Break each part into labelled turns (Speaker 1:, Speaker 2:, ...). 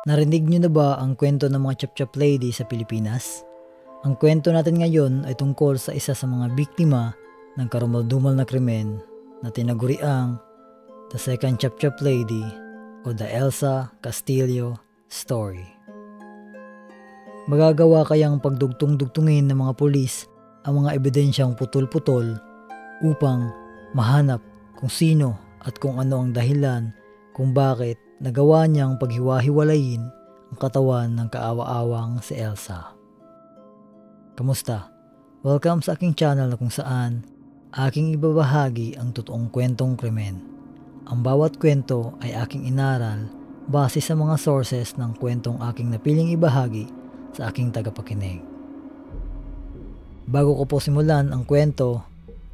Speaker 1: Narinig niyo na ba ang kwento ng mga chop-chop lady sa Pilipinas? Ang kwento natin ngayon ay tungkol sa isa sa mga biktima ng karumal-dumal na krimen na tinaguriang The Second Chop-Chop Lady o The Elsa Castillo Story. Magagawa kayang pagdugtong-dugtungin ng mga pulis ang mga ebidensyang putol-putol upang mahanap kung sino at kung ano ang dahilan kung bakit nagawa niyang paghiwa-hiwalayin ang katawan ng kaawa-awang si Elsa. Kamusta? Welcome sa aking channel na kung saan aking ibabahagi ang totoong kwentong krimen. Ang bawat kwento ay aking inaral base sa mga sources ng kwentong aking napiling ibahagi sa aking tagapakinig. Bago ko po simulan ang kwento,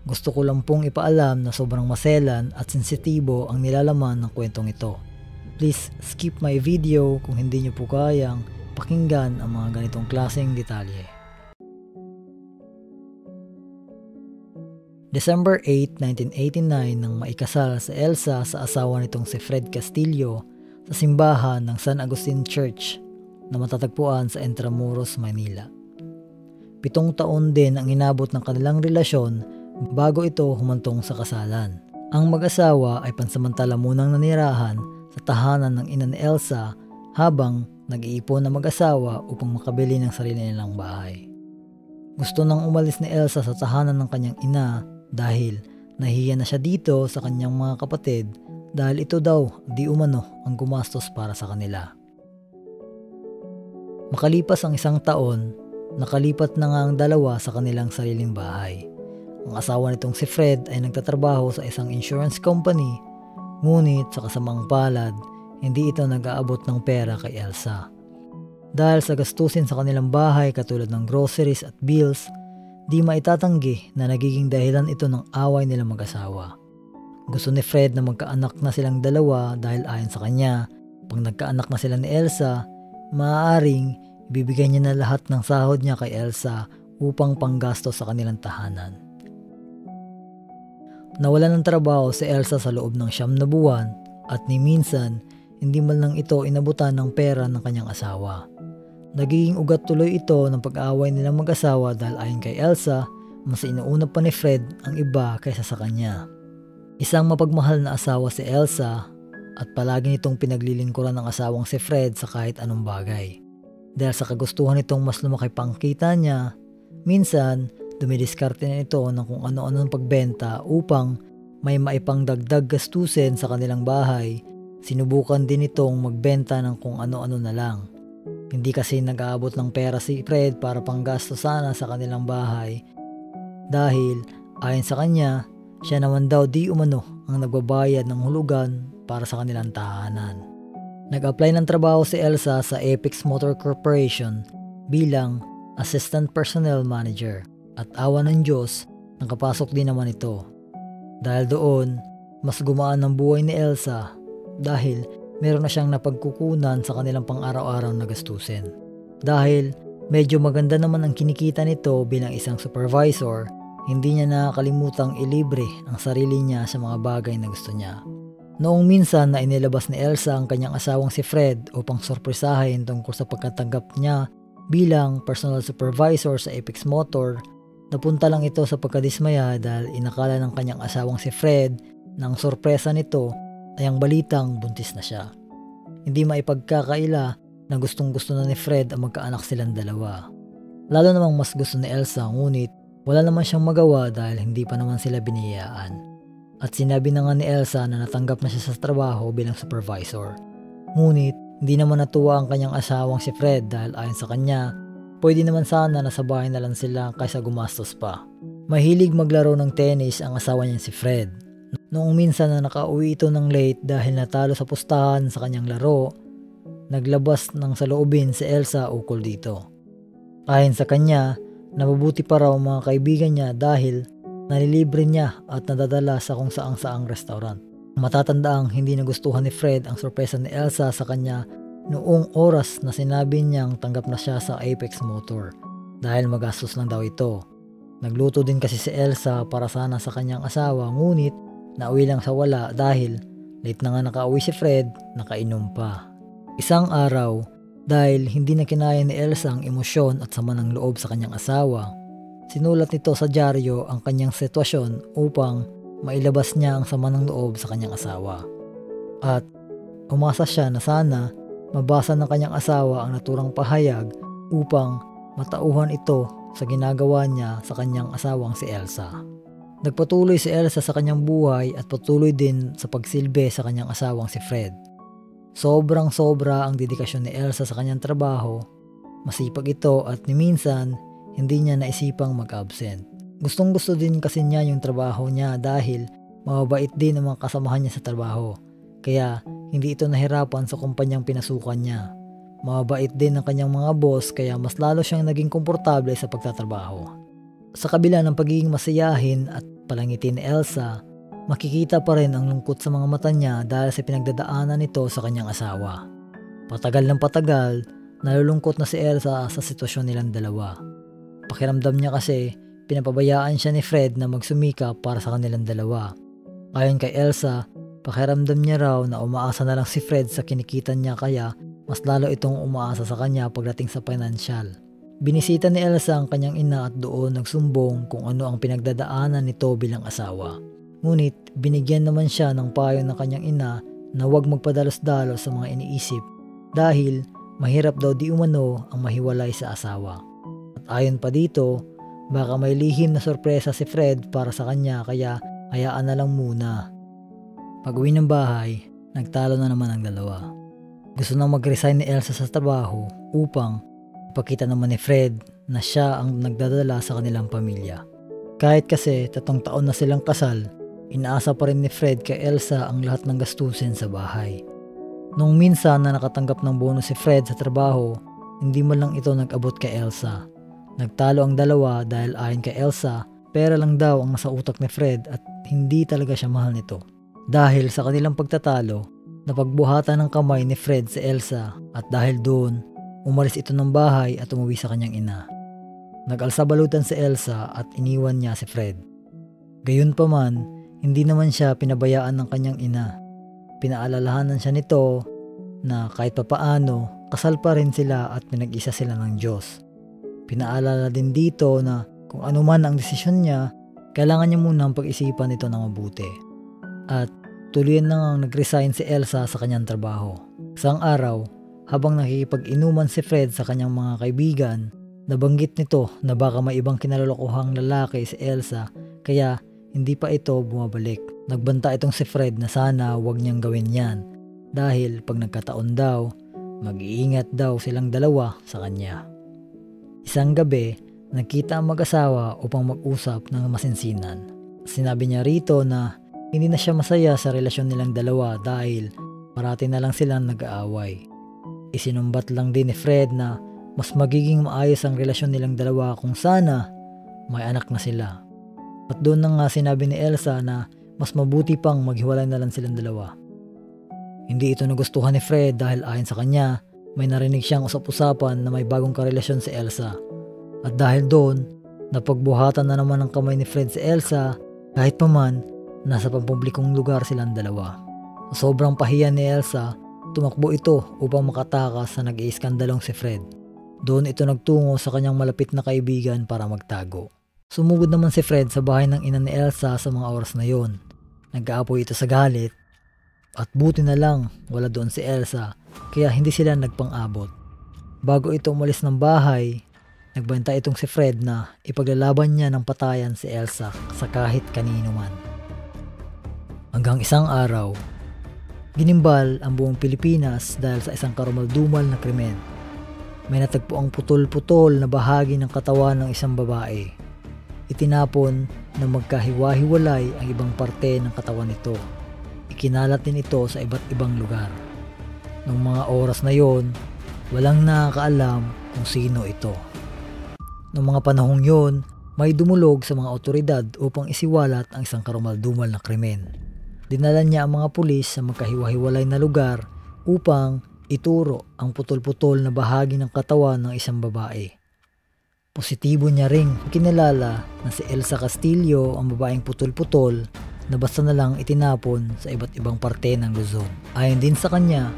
Speaker 1: gusto ko lang pong ipaalam na sobrang maselan at sensitibo ang nilalaman ng kwentong ito. Please skip my video kung hindi nyo po kayang pakinggan ang mga ganitong klaseng detalye. December 8, 1989 nang maikasal sa Elsa sa asawa nitong si Fred Castillo sa simbahan ng San Agustin Church na matatagpuan sa Intramuros, Manila. 7 taon din ang inabot ng kanilang relasyon bago ito humantong sa kasalan. Ang mag-asawa ay pansamantala munang nanirahan sa tahanan ng ina ni Elsa habang nag-iipon na mag-asawa upang makabili ng sarili nilang bahay. Gusto nang umalis ni Elsa sa tahanan ng kanyang ina dahil nahihiya na siya dito sa kanyang mga kapatid dahil ito daw di umano ang gumastos para sa kanila. Makalipas ang 1 taon, nakalipat na nga ang dalawa sa kanilang sariling bahay. Ang asawa nitong si Fred ay nagtatrabaho sa isang insurance company, ngunit sa kasamang palad, hindi ito nag-aabot ng pera kay Elsa. Dahil sa gastusin sa kanilang bahay katulad ng groceries at bills, di maitatanggi na nagiging dahilan ito ng away nilang mag-asawa. Gusto ni Fred na magkaanak na silang dalawa dahil ayon sa kanya, pag nagkaanak na sila ni Elsa, maaaring ibibigay niya na lahat ng sahod niya kay Elsa upang panggasto sa kanilang tahanan. Nawalan ng trabaho si Elsa sa loob ng 9 na buwan at ni minsan hindi man lang ito inabutan ng pera ng kanyang asawa. Nagiging ugat tuloy ito ng pag-aaway nilang mag-asawa dahil ayon kay Elsa, mas inuuna pa ni Fred ang iba kaysa sa kanya. Isang mapagmahal na asawa si Elsa at palagi nitong pinaglilingkuran ng asawang si Fred sa kahit anong bagay. Dahil sa kagustuhan nitong mas lumaki pang kita niya, minsan dumidiskarte na ito ng kung ano-anong pagbenta upang may maipangdagdag gastusin sa kanilang bahay. Sinubukan din itong magbenta ng kung ano-ano na lang. Hindi kasi nag-aabot ng pera si Fred para panggasto sana sa kanilang bahay dahil ayon sa kanya, siya naman daw di umano ang nagbabayad ng hulugan para sa kanilang tahanan. Nag-apply ng trabaho si Elsa sa Apex Motor Corporation bilang Assistant Personnel Manager. At awa ng Diyos, nakapasok din naman ito. Dahil doon, mas gumaan ang buhay ni Elsa dahil meron na siyang napagkukunan sa kanilang pang-araw-araw na gastusin. Dahil medyo maganda naman ang kinikita nito bilang isang supervisor, hindi niya nakakalimutang ilibre ang sarili niya sa mga bagay na gusto niya. Noong minsan na inilabas ni Elsa ang kanyang asawang si Fred upang sorpresahin tungkol sa pagkatanggap niya bilang personal supervisor sa Apex Motor, napunta lang ito sa pagkadismaya dahil inakala ng kanyang asawang si Fred na ang sorpresa nito ay ang balitang buntis na siya. Hindi maipagkakaila na gustong-gusto na ni Fred ang magkaanak silang dalawa. Lalo namang mas gusto ni Elsa ngunit wala naman siyang magawa dahil hindi pa naman sila biniyayaan. At sinabi na nga ni Elsa na natanggap na siya sa trabaho bilang supervisor. Ngunit hindi naman natuwa ang kanyang asawang si Fred dahil ayon sa kanya, pwede naman sana na sa bahay na lang sila kaysa gumastos pa. Mahilig maglaro ng tennis ang asawa niya si Fred. Noong minsan na nakauwi ito ng late dahil natalo sa pustahan sa kanyang laro, naglabas ng saloobin si Elsa ukol dito. Ayon sa kanya, nababuti pa raw mga kaibigan niya dahil nalilibre niya at nadadala sa kung saang-saang restaurant. Matatandaang hindi nagustuhan ni Fred ang sorpresa ni Elsa sa kanya noong oras na sinabi niyang tanggap na siya sa Apex Motor dahil magastos lang daw ito. Nagluto din kasi si Elsa para sana sa kanyang asawa ngunit nauwi lang sa wala dahil late na nga nakauwi si Fred, nakainom pa. Isang araw, dahil hindi na kinaya ni Elsa ang emosyon at sama ng loob sa kanyang asawa, sinulat nito sa dyaryo ang kanyang sitwasyon upang mailabas niya ang sama ng loob sa kanyang asawa. At umasa siya na sana mabasa ng kanyang asawa ang naturang pahayag upang matauhan ito sa ginagawa niya sa kanyang asawang si Elsa. Nagpatuloy si Elsa sa kanyang buhay at patuloy din sa pagsilbi sa kanyang asawang si Fred. Sobrang-sobra ang dedikasyon ni Elsa sa kanyang trabaho, masipag ito at ni minsan hindi niya naisipang mag-absent. Gustong-gusto din kasi niya yung trabaho niya dahil mababait din ang mga kasamahan niya sa trabaho. Kaya hindi ito nahirapan sa kumpanyang pinasukan niya. Mababait din ang kanyang mga boss kaya mas lalo siyang naging komportable sa pagtatrabaho. Sa kabila ng pagiging masayahin at palangiti ni Elsa, makikita pa rin ang lungkot sa mga mata niya dahil sa pinagdadaanan nito sa kanyang asawa. Patagal ng patagal, nalulungkot na si Elsa sa sitwasyon nilang dalawa. Pakiramdam niya kasi pinapabayaan siya ni Fred na magsumikap para sa kanilang dalawa. Ayon kay Elsa, pakiramdam niya raw na umaasa na lang si Fred sa kinikita niya kaya mas lalo itong umaasa sa kanya pagdating sa financial. Binisita ni Elsa ang kanyang ina at doon nagsumbong kung ano ang pinagdadaanan nito bilang asawa. Ngunit binigyan naman siya ng payo ng kanyang ina na huwag magpadalos-dalos sa mga iniisip dahil mahirap daw di umano ang mahiwalay sa asawa. At ayon pa dito, baka may lihim na sorpresa si Fred para sa kanya kaya hayaan na lang muna. Pag-uwi ng bahay, nagtalo na naman ang dalawa. Gusto nang mag-resign ni Elsa sa trabaho upang ipakita naman ni Fred na siya ang nagdadala sa kanilang pamilya. Kahit kasi 3 taon na silang kasal, inaasa pa rin ni Fred kay Elsa ang lahat ng gastusin sa bahay. Nung minsan na nakatanggap ng bonus si Fred sa trabaho, hindi man lang ito nag-abot kay Elsa. Nagtalo ang dalawa dahil ayon kay Elsa, pera lang daw ang nasa utak ni Fred at hindi talaga siya mahal nito. Dahil sa kanilang pagtatalo, napagbuhatan ng kamay ni Fred si Elsa at dahil doon, umalis ito ng bahay at umuwi sa kanyang ina. Nag-alsabalutan si Elsa at iniwan niya si Fred. Gayunpaman, hindi naman siya pinabayaan ng kanyang ina. Pinaalalahanan siya nito na kahit papaano, kasal pa rin sila at pinag-isa sila ng Diyos. Pinaalala din dito na kung ano man ang desisyon niya, kailangan niya munang pag-isipan ito ng mabuti. At tuluyan na ngang nag-resign si Elsa sa kanyang trabaho. Isang araw, habang nakikipag-inuman si Fred sa kanyang mga kaibigan, nabanggit nito na baka may ibang kinalolokohang lalaki si Elsa kaya hindi pa ito bumabalik. Nagbanta itong si Fred na sana wag niyang gawin yan dahil pag nagkataon daw, mag-iingat daw silang dalawa sa kanya. Isang gabi, nagkita ang mag-asawa upang mag-usap ng masinsinan. Sinabi niya rito na hindi na siya masaya sa relasyon nilang dalawa dahil parati na lang silang nag-aaway. Isinumbat lang din ni Fred na mas magiging maayos ang relasyon nilang dalawa kung sana may anak na sila. At doon na nga sinabi ni Elsa na mas mabuti pang maghiwalay na lang silang dalawa. Hindi ito nagustuhan ni Fred dahil ayon sa kanya, may narinig siyang usap-usapan na may bagong karelasyon si Elsa. At dahil doon, napagbuhatan na naman ng kamay ni Fred si Elsa kahit pa man nasa pampublikong lugar silang dalawa. Sa sobrang pahiya ni Elsa, tumakbo ito upang makatakas sa nag-iiskandalong si Fred. Doon ito nagtungo sa kanyang malapit na kaibigan para magtago. Sumugod naman si Fred sa bahay ng ina ni Elsa sa mga oras na yon. Nag-aapoy ito sa galit at buti na lang wala doon si Elsa kaya hindi sila nagpang-abot. Bago ito umalis ng bahay, nagbanta itong si Fred na ipaglalaban niya ng patayan si Elsa sa kahit kanino man. Hanggang isang araw, ginimbal ang buong Pilipinas dahil sa isang karumaldumal na krimen. May natagpo ang putol-putol na bahagi ng katawan ng isang babae. Itinapon na magkahiwa-hiwalay ang ibang parte ng katawan nito. Ikinalat din ito sa iba't ibang lugar. Noong mga oras na yon, walang nakakaalam kung sino ito. Noong mga panahong yon, may dumulog sa mga otoridad upang isiwalat ang isang karumaldumal na krimen. Dinala niya ang mga pulis sa magkahiwa-hiwalay na lugar upang ituro ang putol-putol na bahagi ng katawan ng isang babae. Positibo niya ring kinilala na si Elsa Castillo ang babaeng putol-putol na basta na lang itinapon sa iba't ibang parte ng Luzon. Ayon din sa kanya,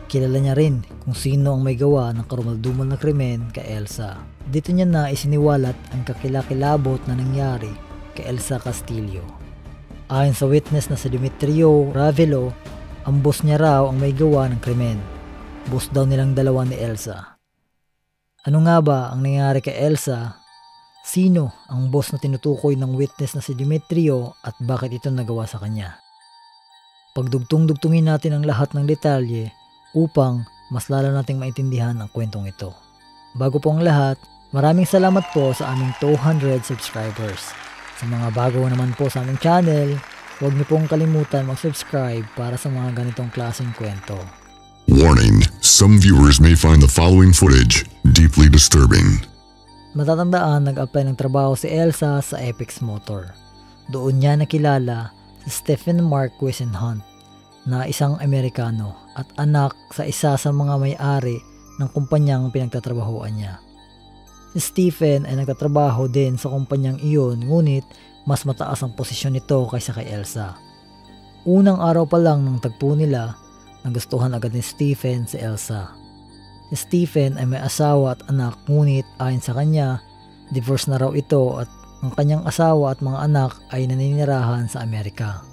Speaker 1: Kilala niya rin kung sino ang may gawa ng karumaldumal na krimen kay Elsa. Dito niya na isiniwalat ang kakilakilabot na nangyari kay Elsa Castillo. Ayon sa witness na si Demetrio Ravelo, ang boss niya raw ang may gawa ng krimen. Boss daw nilang dalawa ni Elsa. Ano nga ba ang nangyari kay Elsa? Sino ang boss na tinutukoy ng witness na si Demetrio at bakit ito nagawa sa kanya? Pagdugtong-dugtungin natin ang lahat ng detalye upang mas lalo nating maintindihan ang kwentong ito. Bago po ang lahat, maraming salamat po sa aming 200 subscribers. Sa mga bago naman po sa aming channel, huwag niyo pong kalimutan mag-subscribe para sa mga ganitong klaseng kwento.
Speaker 2: Warning, some viewers may find the following footage deeply disturbing.
Speaker 1: Matatandaan, nag-apply ng trabaho si Elsa sa Apex Motor. Doon niya nakilala si Stephen Mark Hunt na isang Amerikano at anak sa isa sa mga may-ari ng kumpanyang pinagtatrabahoan niya. Si Stephen ay nagtatrabaho din sa kumpanyang iyon, ngunit mas mataas ang posisyon nito kaysa kay Elsa. Unang araw pa lang ng tagpo nila, nagustuhan agad ni Stephen si Elsa. Si Stephen ay may asawa at anak, ngunit ayon sa kanya, divorce na raw ito at ang kanyang asawa at mga anak ay naninirahan sa Amerika.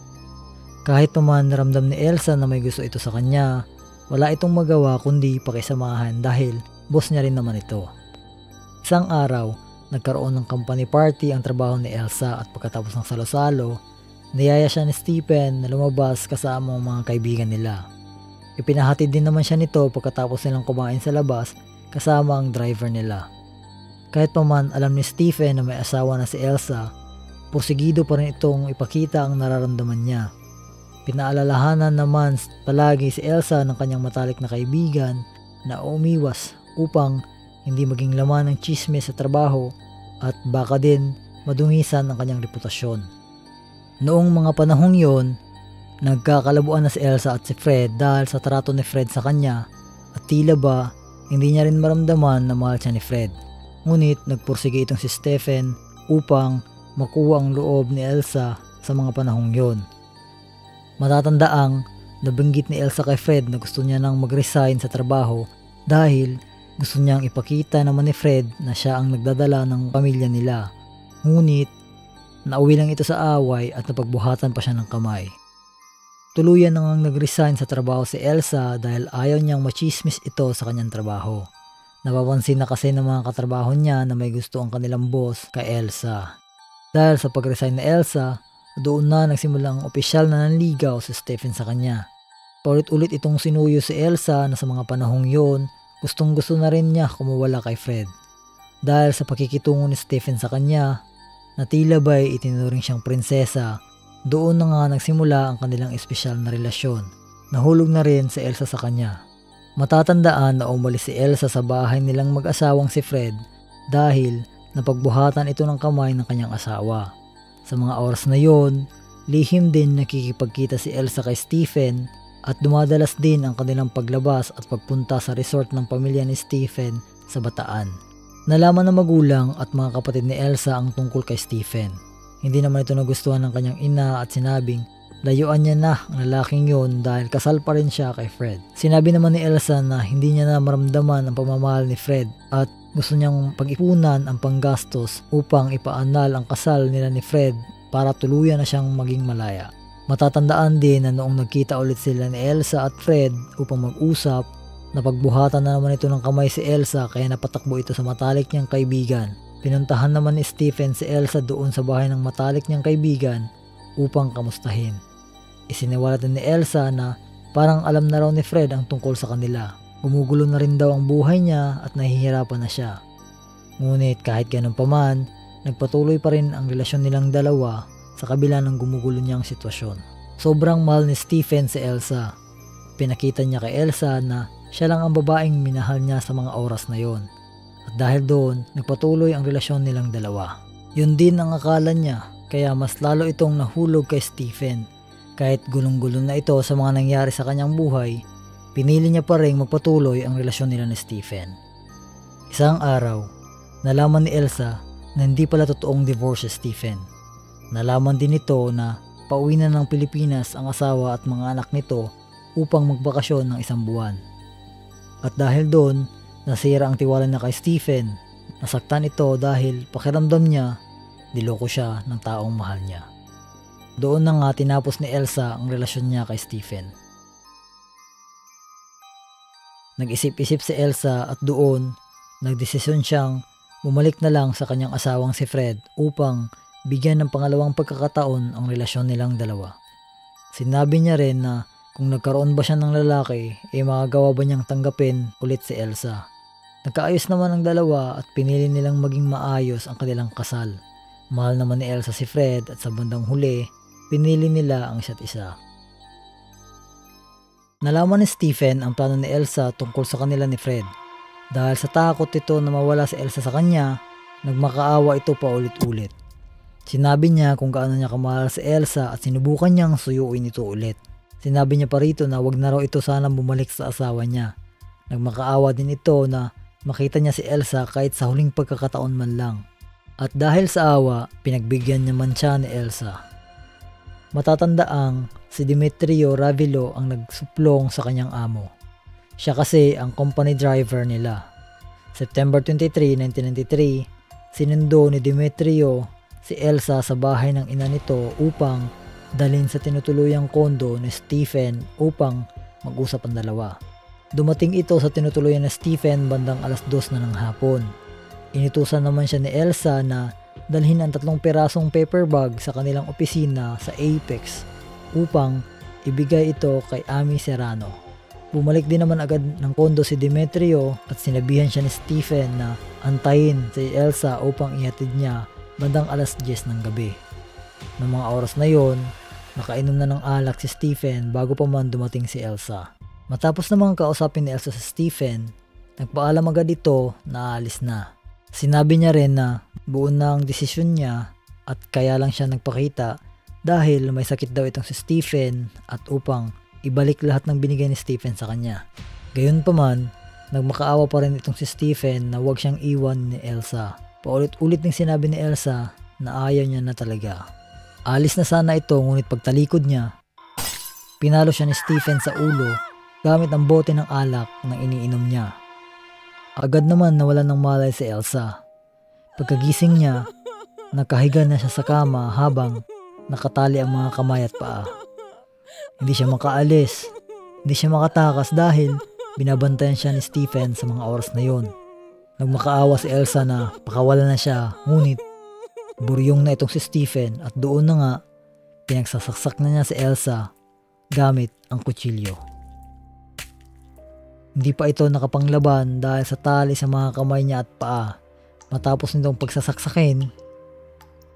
Speaker 1: Kahit naman naramdam ni Elsa na may gusto ito sa kanya, wala itong magawa kundi pakisamahan dahil boss niya rin naman ito. Isang araw, nagkaroon ng company party ang trabaho ni Elsa at pagkatapos ng salo-salo, niyaya siya ni Stephen na lumabas kasama ang mga kaibigan nila. Ipinahatid din naman siya nito pagkatapos nilang kumain sa labas kasama ang driver nila. Kahit pa man alam ni Stephen na may asawa na si Elsa, porsigido pa rin itong ipakita ang nararamdaman niya. Pinaalalahanan naman palagi si Elsa ng kanyang matalik na kaibigan na umiwas upang hindi maging laman ng chismis sa trabaho at baka din madungisan ang kanyang reputasyon. Noong mga panahong yon, nagkakalabuan na si Elsa at si Fred dahil sa trato ni Fred sa kanya at tila ba hindi niya rin maramdaman na mahal siya ni Fred. Ngunit nagpursige itong si Stephen upang makuha ang loob ni Elsa sa mga panahong yon. Matatandaang nabanggit ni Elsa kay Fred na gusto niya nang mag-resign sa trabaho dahil gusto niyang ipakita naman ni Fred na siya ang nagdadala ng pamilya nila. Ngunit nauwi lang ito sa away at napagbuhatan pa siya ng kamay. Tuluyan nang nag-resign sa trabaho si Elsa dahil ayaw niyang machismis ito sa kanyang trabaho. Napapansin na kasi ng mga katrabaho niya na may gusto ang kanilang boss kay Elsa. Dahil sa pag-resign ni Elsa, doon na nagsimulang opisyal na nanligaw si Stephen sa kanya. Paulit-ulit itong sinuyo si Elsa na sa mga panahong yon, gustong-gusto na rin niya kumuwala kay Fred. Dahil sa pakikitungo ni Stephen sa kanya, na tila ba'y itinuring siyang prinsesa, doon na nga nagsimula ang kanilang espesyal na relasyon. Nahulog na rin si Elsa sa kanya. Matatandaan na umalis si Elsa sa bahay nilang mag-asawang si Fred dahil napagbuhatan ito ng kamay ng kanyang asawa. Sa mga oras na yon, lihim din nakikipagkita si Elsa kay Stephen at dumadalas din ang kanilang paglabas at pagpunta sa resort ng pamilya ni Stephen sa Bataan. Nalaman ng magulang at mga kapatid ni Elsa ang tungkol kay Stephen. Hindi naman ito nagustuhan ng kanyang ina at sinabing layuan niya na ang lalaking yon dahil kasal pa rin siya kay Fred. Sinabi naman ni Elsa na hindi niya na maramdaman ang pagmamahal ni Fred at gusto niyang pag-ipunan ang panggastos upang ipaanal ang kasal nila ni Fred para tuluyan na siyang maging malaya. Matatandaan din na noong nagkita ulit sila ni Elsa at Fred upang mag-usap, napagbuhatan na naman ito ng kamay si Elsa kaya napatakbo ito sa matalik niyang kaibigan. Pinuntahan naman ni Stephen si Elsa doon sa bahay ng matalik niyang kaibigan upang kamustahin. Isiniwalat din ni Elsa na parang alam na raw ni Fred ang tungkol sa kanila. Gumugulo na rin daw ang buhay niya at nahihirapan na siya. Ngunit kahit ganun pa man, nagpatuloy pa rin ang relasyon nilang dalawa sa kabila ng gumugulo niyang sitwasyon. Sobrang mahal ni Stephen si Elsa. Pinakita niya kay Elsa na siya lang ang babaeng minahal niya sa mga oras na yon. At dahil doon, nagpatuloy ang relasyon nilang dalawa. Yun din ang akala niya, kaya mas lalo itong nahulog kay Stephen. Kahit gulong-gulo na ito sa mga nangyari sa kanyang buhay, pinili niya pa rin magpatuloy ang relasyon nila ni Stephen. Isang araw, nalaman ni Elsa na hindi pala totoong divorce si Stephen. Nalaman din nito na pauwi na ng Pilipinas ang asawa at mga anak nito upang magbakasyon ng 1 buwan. At dahil doon, nasira ang tiwala niya kay Stephen. Nasaktan ito dahil pakiramdam niya, niloko siya ng taong mahal niya. Doon na nga tinapos ni Elsa ang relasyon niya kay Stephen. Nag-isip-isip si Elsa at doon, nagdesisyon siyang bumalik na lang sa kanyang asawang si Fred upang bigyan ng pangalawang pagkakataon ang relasyon nilang dalawa. Sinabi niya rin na kung nagkaroon ba siya ng lalaki, magagawa ba niyang tanggapin ulit si Elsa. Nagkaayos naman ang dalawa at pinili nilang maging maayos ang kanilang kasal. Mahal naman ni Elsa si Fred at sa bandang huli, pinili nila ang isa't isa. Nalaman ni Stephen ang plano ni Elsa tungkol sa kanila ni Fred. Dahil sa takot ito na mawala si Elsa sa kanya, nagmakaawa ito pa ulit-ulit. Sinabi niya kung gaano niya kamahal si Elsa at sinubukan niyang suyuin ito ulit. Sinabi niya pa rito na wag na raw ito sanang bumalik sa asawa niya. Nagmakaawa din ito na makita niya si Elsa kahit sa huling pagkakataon man lang. At dahil sa awa, pinagbigyan niya man siya ni Elsa. Matatandaang si Demetrio Ravilo ang nagsuplong sa kanyang amo. Siya kasi ang company driver nila. September 23, 1993, sinundo ni Demetrio si Elsa sa bahay ng ina nito upang dalhin sa tinutuluyang kondo ni Stephen upang mag-usap ang dalawa. Dumating ito sa tinutuluyan ni Stephen bandang 2:00 na ng hapon. Inutusan naman siya ni Elsa na dalhin ang 3 pirasong paper bag sa kanilang opisina sa Apex upang ibigay ito kay Amy Serrano. Bumalik din naman agad ng kondo si Demetrio at sinabihan siya ni Stephen na antayin si Elsa upang ihatid niya bandang 10:00 ng gabi. Noong mga oras na yon, nakainom na ng alak si Stephen bago pa man dumating si Elsa. Matapos namang kausapin ni Elsa si Stephen, nagpaalam agad ito na aalis na. Sinabi niya rin na buo na ang desisyon niya at kaya lang siya nagpakita dahil may sakit daw itong si Stephen at upang ibalik lahat ng binigay ni Stephen sa kanya. Gayunpaman, nagmakaawa pa rin itong si Stephen na huwag siyang iwan ni Elsa. Paulit-ulit nang sinabi ni Elsa na ayaw niya na talaga. Alis na sana ito ngunit pagtalikod niya, pinalo siya ni Stephen sa ulo gamit ang bote ng alak na iniinom niya. Agad naman nawalan ng malay si Elsa. Pagkagising niya, nakahiga na siya sa kama habang nakatali ang mga kamay at paa. Hindi siya makaalis, hindi siya makatakas dahil binabantayan siya ni Stephen sa mga oras na yon. Nagmakaawa si Elsa na pakawala na siya ngunit buryong na itong si Stephen at doon na nga pinagsasaksak na niya si Elsa gamit ang kutsilyo. Hindi pa ito nakapanglaban dahil sa tali sa mga kamay niya at paa. Matapos nitong pagsasaksakin,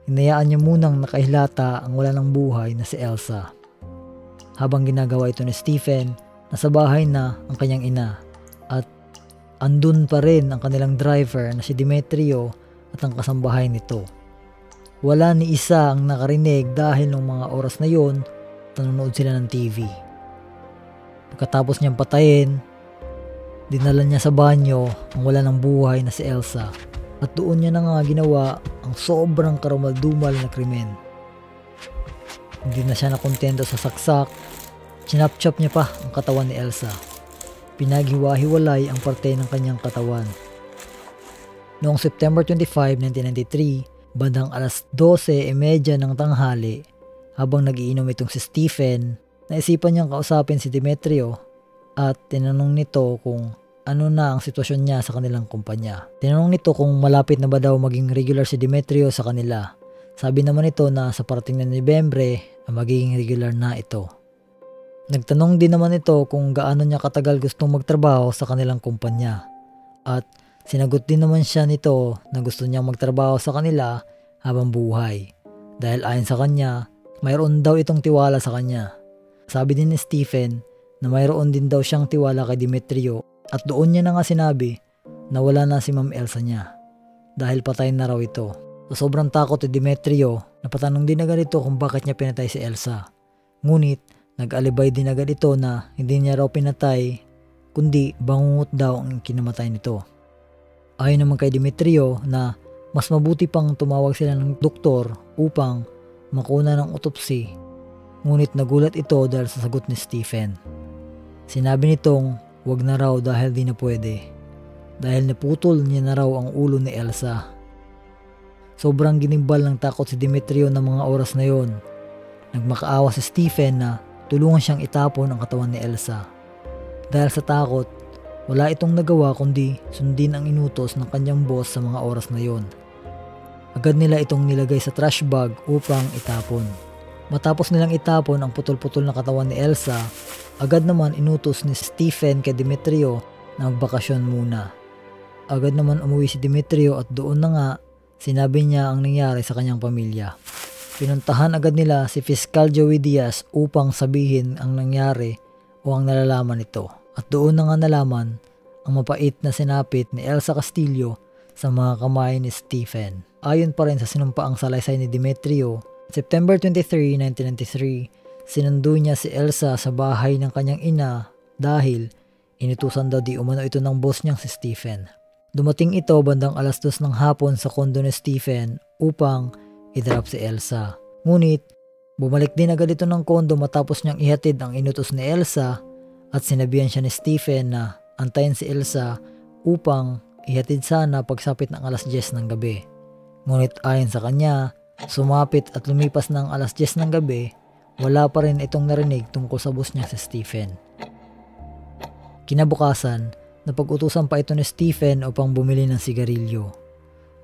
Speaker 1: hinayaan niya munang nakahilata ang wala ng buhay na si Elsa. Habang ginagawa ito ni Stephen, nasa bahay na ang kanyang ina at andun pa rin ang kanilang driver na si Demetrio at ang kasambahay nito. Wala ni isa ang nakarinig dahil nung mga oras na yon, nanonood sila ng TV. Pagkatapos niyang patayin, dinala niya sa banyo ang wala ng buhay na si Elsa at doon niya na nga ginawa ang sobrang karumal-dumal na krimen. Hindi na siya nakontento sa saksak, chinap-chop niya pa ang katawan ni Elsa. Pinaghiwa-hiwalay ang parte ng kanyang katawan. Noong September 25, 1993, bandang 12:30 ng tanghali, habang nagiinom itong si Stephen, naisipan niyang kausapin si Demetrio at tinanong nito kung ano na ang sitwasyon niya sa kanilang kumpanya. Tinanong nito kung malapit na ba daw maging regular si Demetrio sa kanila. Sabi naman ito na sa parating na Nobyembre ay magiging regular na ito. Nagtanong din naman ito kung gaano niya katagal gustong magtrabaho sa kanilang kumpanya. At sinagot din naman siya nito na gusto niyang magtrabaho sa kanila habang buhay. Dahil ayon sa kanya, mayroon daw itong tiwala sa kanya. Sabi din ni Stephen na mayroon din daw siyang tiwala kay Demetrio at doon niya na nga sinabi na wala na si Ma'am Elsa niya dahil patay na raw ito. So sobrang takot ni Demetrio, napatanong din agad ito kung bakit niya pinatay si Elsa. Ngunit nag-alibay din agad ito na hindi niya raw pinatay kundi bangungot daw ang kinamatay nito. Ayon naman kay Demetrio na mas mabuti pang tumawag sila ng doktor upang makuna ng autopsy. Ngunit nagulat ito dahil sa sagot ni Stephen. Sinabi nitong wag na raw dahil di na pwede. Dahil naputol niya na raw ang ulo ni Elsa. Sobrang ginimbal ng takot si Demetrio ng mga oras na yon. Nagmakaawa si Stephen na tulungan siyang itapon ang katawan ni Elsa. Dahil sa takot, wala itong nagawa kundi sundin ang inutos ng kanyang boss sa mga oras na yon. Agad nila itong nilagay sa trash bag upang itapon. Matapos nilang itapon ang putol-putol na katawan ni Elsa, agad naman inutos ni Stephen kay Demetrio na magbakasyon muna. Agad naman umuwi si Demetrio at doon na nga sinabi niya ang nangyari sa kanyang pamilya. Pinuntahan agad nila si Fiscal Joey Diaz upang sabihin ang nangyari o ang nalalaman nito. At doon na nga nalaman ang mapait na sinapit ni Elsa Castillo sa mga kamay ni Stephen. Ayon pa rin sa sinumpaang salaysay ni Demetrio, September 23, 1993, sinundo niya si Elsa sa bahay ng kanyang ina dahil inutusan daw di umano ito ng boss niyang si Stephen. Dumating ito bandang alas 2 ng hapon sa kondo ni Stephen upang i-drop si Elsa. Ngunit, bumalik din agad ito ng kondo matapos niyang ihatid ang inutos ni Elsa at sinabihan siya ni Stephen na antayin si Elsa upang ihatid sana pagsapit ng alas 10 ng gabi. Ngunit ayon sa kanya, sumapit at lumipas ng alas 10 ng gabi, wala pa rin itong narinig tungkol sa boss niya si Stephen. Kinabukasan, napag-utusan pa ito ni Stephen upang bumili ng sigarilyo.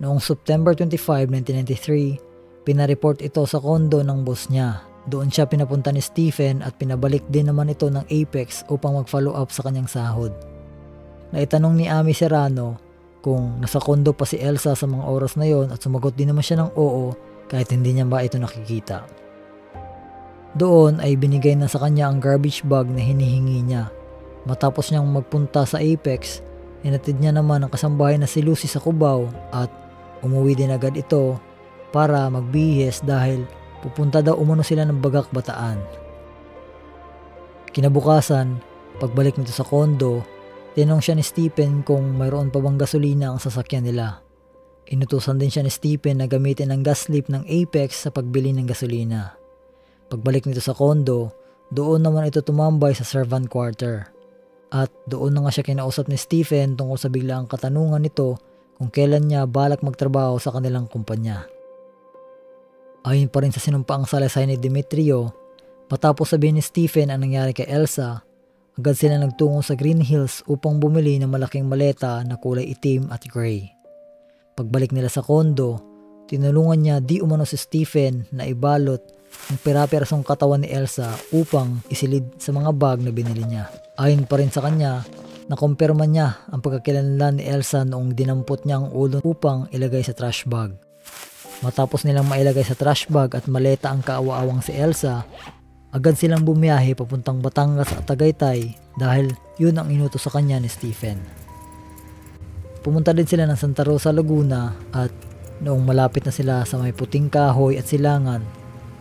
Speaker 1: Noong September 25, 1993, pinareport ito sa kondo ng boss niya. Doon siya pinapunta ni Stephen at pinabalik din naman ito ng Apex upang mag-follow up sa kanyang sahod. Naitanong ni Ami Serrano kung nasa kondo pa si Elsa sa mga oras na yon at sumagot din naman siya ng oo kahit hindi niya ba ito nakikita. Doon ay binigay na sa kanya ang garbage bag na hinihingi niya. Matapos niyang magpunta sa Apex, hinatid niya naman ang kasambahay na si Lucy sa Cubao at umuwi din agad ito para magbihis dahil pupunta daw umano sila ng Bagak, Bataan. Kinabukasan, pagbalik nito sa kondo, tinanong siya ni Stephen kung mayroon pa bang gasolina ang sasakyan nila. Inutusan din siya ni Stephen na gamitin ang gas slip ng Apex sa pagbili ng gasolina. Pagbalik nito sa kondo, doon naman ito tumambay sa servant quarter. At doon na nga siya kinausap ni Stephen tungkol sa biglaang katanungan nito kung kailan niya balak magtrabaho sa kanilang kumpanya. Ayon pa rin sa sinumpaang salaysay ni Demetrio, matapos sabihin ni Stephen ang nangyari kay Elsa, agad sila nagtungo sa Green Hills upang bumili ng malaking maleta na kulay itim at gray. Pagbalik nila sa kondo, tinulungan niya di umano si Stephen na ibalot ang pera-perasong katawan ni Elsa upang isilid sa mga bag na binili niya. Ayon pa rin sa kanya, nakumpirma niya ang pagkakilanlan ni Elsa noong dinampot niya ang ulo upang ilagay sa trash bag. Matapos nilang mailagay sa trash bag at maleta ang kaawa-awang si Elsa, agad silang bumiyahe papuntang Batangas at Tagaytay dahil yun ang inutos sa kanya ni Stephen. Pumunta din sila ng Santa Rosa, Laguna at noong malapit na sila sa may puting kahoy at silangan,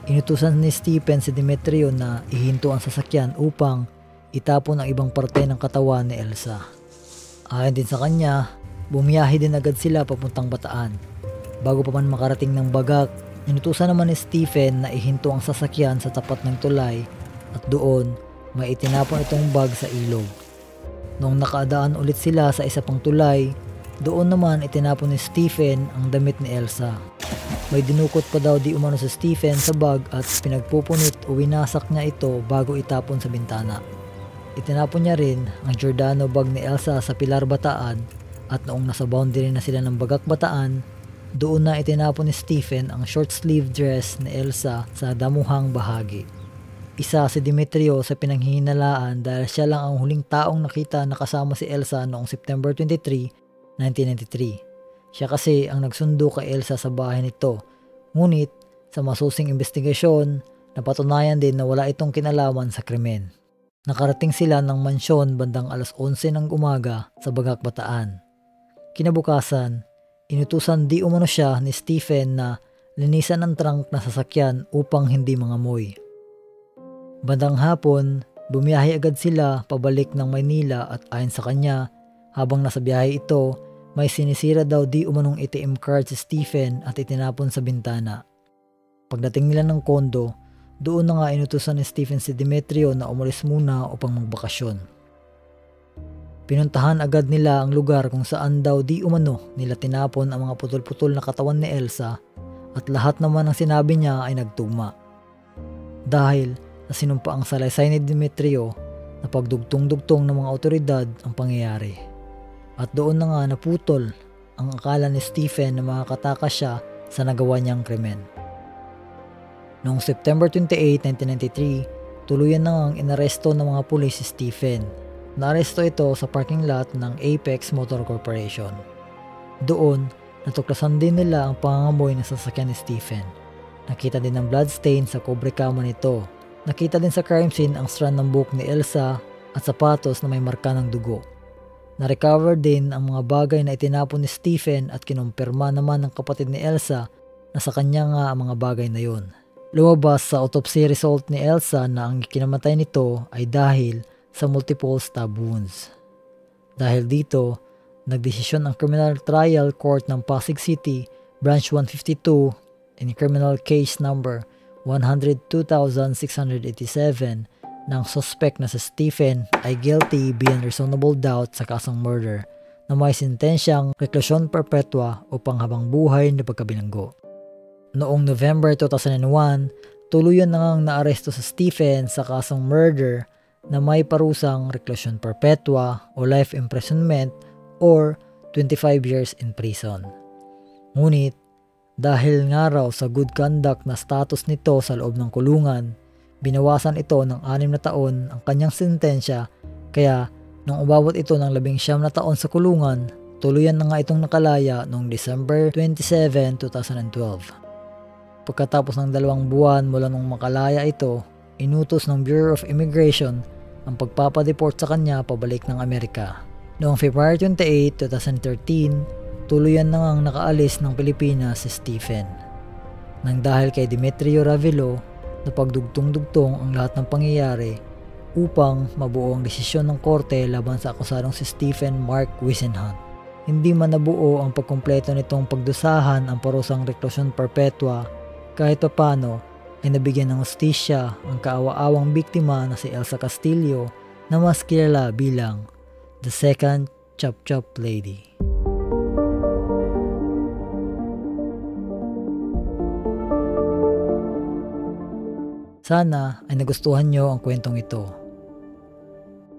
Speaker 1: inutusan ni Stephen si Demetrio na ihinto ang sasakyan upang itapon ang ibang parte ng katawan ni Elsa. Ayon din sa kanya, bumiyahe din agad sila papuntang Bataan. Bago pa man makarating ng Bagak, inutusan naman ni Stephen na ihinto ang sasakyan sa tapat ng tulay at doon may itinapon itong bag sa ilog. Noong nakaadaan ulit sila sa isa pang tulay, doon naman itinapon ni Stephen ang damit ni Elsa. May dinukot pa daw di umano sa Stephen sa bag at pinagpupunit o winasak niya ito bago itapon sa bintana. Itinapon niya rin ang Giordano bag ni Elsa sa Pilar, Bataan at noong nasa boundary na sila ng Bagak, Bataan, doon na itinapon ni Stephen ang short sleeve dress ni Elsa sa damuhang bahagi. Isa si Demetrio sa pinanghihinalaan dahil siya lang ang huling taong nakita na kasama si Elsa noong September 23, 1993. Siya kasi ang nagsundo kay Elsa sa bahay nito. Ngunit sa masusing investigasyon, napatunayan din na wala itong kinalaman sa krimen. Nakarating sila ng mansyon bandang alas 11 ng umaga sa Bagak, Bataan. Kinabukasan, inutusan di umano siya ni Stephen na linisan ang trunk na sasakyan upang hindi mangamoy. Bandang hapon, bumiyahe agad sila pabalik ng Maynila at ayon sa kanya, habang nasa biyahe ito, may sinisira daw di umanong ATM card si Stephen at itinapon sa bintana. Pagdating nila ng kondo, doon na nga inutusan ni Stephen si Demetrio na umalis muna upang magbakasyon. Pinuntahan agad nila ang lugar kung saan daw di umano nila tinapon ang mga putol-putol na katawan ni Elsa at lahat naman ng sinabi niya ay nagtugma. Dahil nasinumpa ang salaysay ni Demetrio na pagdugtong-dugtong ng mga otoridad ang pangyayari. At doon na nga naputol ang akala ni Stephen na makakatakas siya sa nagawa niyang krimen. Noong September 28, 1993, tuluyan na ngang inaresto ng mga pulis si Stephen. Naaresto ito sa parking lot ng Apex Motor Corporation. Doon, natuklasan din nila ang pangangamoy ng sasakyan ni Stephen. Nakita din ang bloodstain sa cobre kama nito. Nakita din sa crime scene ang strand ng buhok ni Elsa at sapatos na may marka ng dugo. Na-recover din ang mga bagay na itinapon ni Stephen at kinumpirma naman ng kapatid ni Elsa na sa kanya nga ang mga bagay na yun. Lumabas sa autopsy result ni Elsa na ang kinamatay nito ay dahil sa multiple stab wounds. Dahil dito, nagdesisyon ang Criminal Trial Court ng Pasig City, Branch 152 in Criminal Case Number 102,687 na ang suspect na si Stephen ay guilty beyond reasonable doubt sa kasong murder na may sentensyang reklusyon perpetua o panghabang buhay na pagkabilanggo. Noong November 2001, tuluyan na ngang naaresto sa Stephen sa kasong murder na may parusang reklusyon perpetua o life imprisonment or 25 years in prison. Ngunit, dahil nga raw sa good conduct na status nito sa loob ng kulungan, binawasan ito ng 6 na taon ang kanyang sentensya, kaya nung umabot ito ng 19 na taon sa kulungan, tuluyan na nga itong nakalaya noong December 27, 2012. Pagkatapos ng 2 buwan mula nung makalaya ito, inutos ng Bureau of Immigration ang pagpapadeport sa kanya pabalik ng Amerika. Noong February 28, 2013, tuluyan na ngang nakaalis ng Pilipinas si Stephen. Nang dahil kay Demetrio Ravelo, napagdugtong-dugtong ang lahat ng pangyayari upang mabuo ang desisyon ng korte laban sa akusadong si Stephen Mark Whisenhunt. Hindi man nabuo ang pagkumpleto nitong pagdusahan ang parusang reklusyon perpetua, kahit papano ay nabigyan ng hustisya ang kaawa-awang biktima na si Elsa Castillo na mas kilala bilang The Second Chop Chop Lady. Sana ay nagustuhan nyo ang kwentong ito.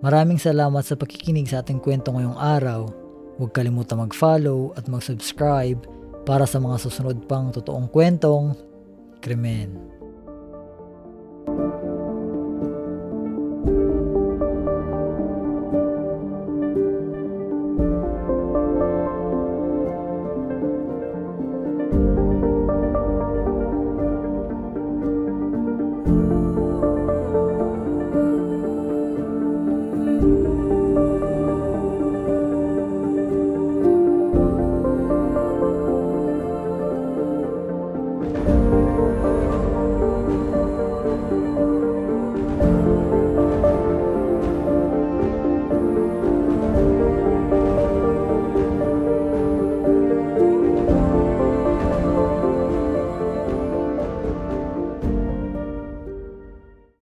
Speaker 1: Maraming salamat sa pakikinig sa ating kwento ngayong araw. Huwag kalimutan mag-follow at mag-subscribe para sa mga susunod pang totoong kwentong krimen.